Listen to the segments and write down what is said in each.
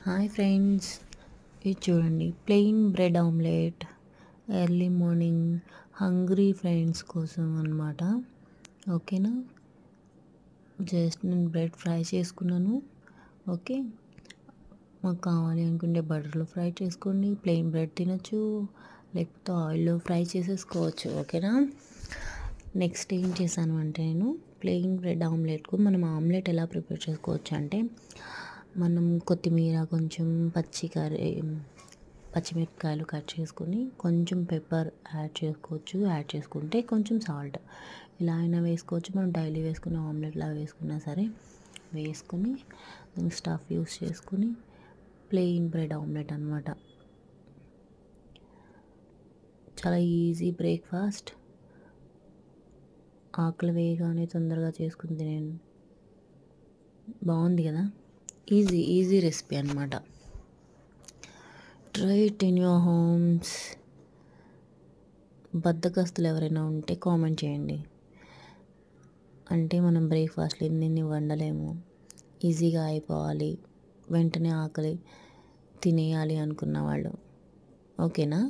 Hi friends, ఇది చూడండి plain bread omelette early morning hungry friends కోసం అనమాట. ఓకేనా, జస్ట్ నేను బ్రెడ్ ఫ్రై చేసుకున్నాను. ఓకే, మాకు కావాలి అనుకుంటే బటర్లో ఫ్రై చేసుకోండి, ప్లెయిన్ బ్రెడ్ తినచ్చు, లేకపోతే ఆయిల్లో ఫ్రై చేసేసుకోవచ్చు. ఓకేనా, నెక్స్ట్ ఏం చేశాను అంటే నేను ప్లెయిన్ బ్రెడ్ ఆమ్లెట్కు మనం ఆమ్లెట్ ఎలా ప్రిపేర్ చేసుకోవచ్చు అంటే మనం కొత్తిమీర, కొంచెం పచ్చిమిరపకాయలు కట్ చేసుకొని కొంచెం పెప్పర్ యాడ్ చేసుకుంటే కొంచెం సాల్ట్ ఇలా అయినా వేసుకోవచ్చు. మనం డైలీ వేసుకునే ఆమ్లెట్లా వేసుకున్నా సరే వేసుకొని దానికి స్టఫ్ యూస్ చేసుకుని ప్లెయిన్ బ్రెడ్ ఆమ్లెట్ అనమాట. చాలా ఈజీ బ్రేక్ఫాస్ట్, ఆకలి వేయగానే తొందరగా చేసుకుని తినేను. బాగుంది కదా, ఈజీ రెసిపీ అనమాట. Try it in your homes. బద్ధకస్తులు ఎవరైనా ఉంటే కామెంట్ చేయండి. అంటే మనం బ్రేక్ఫాస్ట్లో ఇన్ని వండలేము, ఈజీగా అయిపోవాలి, వెంటనే ఆకలి తినేయాలి అనుకున్న వాళ్ళు. ఓకేనా,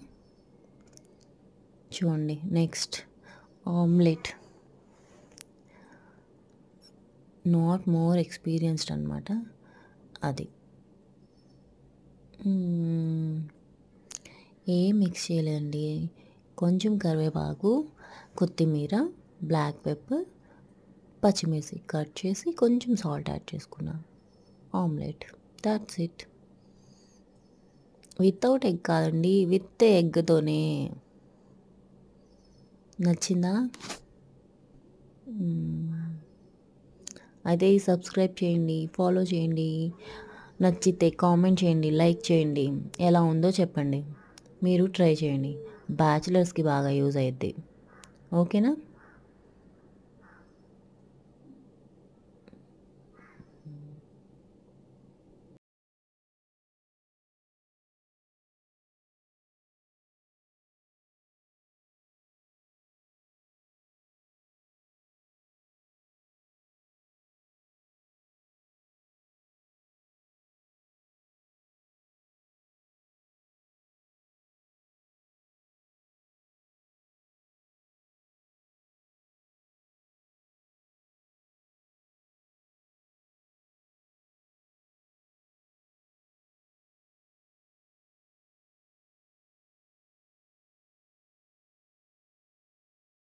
చూడండి next omelette. Not more experienced అనమాట అది. ఏం మిక్స్ చేయలేదండి, కొంచెం కరివేపాకు, కొత్తిమీర, బ్లాక్ పెప్పర్, పచ్చిమిర్చి కట్ చేసి కొంచెం సాల్ట్ యాడ్ చేసుకున్నాను. Omelette, that's it. Without egg కాదండి, విత్ ఎగ్తోనే. నచ్చిందా? అయితే సబ్స్క్రైబ్ చేయండి, ఫాలో చేయండి, నచ్చితే కామెంట్ చేయండి, లైక్ చేయండి, ఎలా ఉందో చెప్పండి. మీరు ట్రై చేయండి, బ్యాచిలర్స్కి బాగా యూజ్ అయ్యిద్ది. ఓకేనా.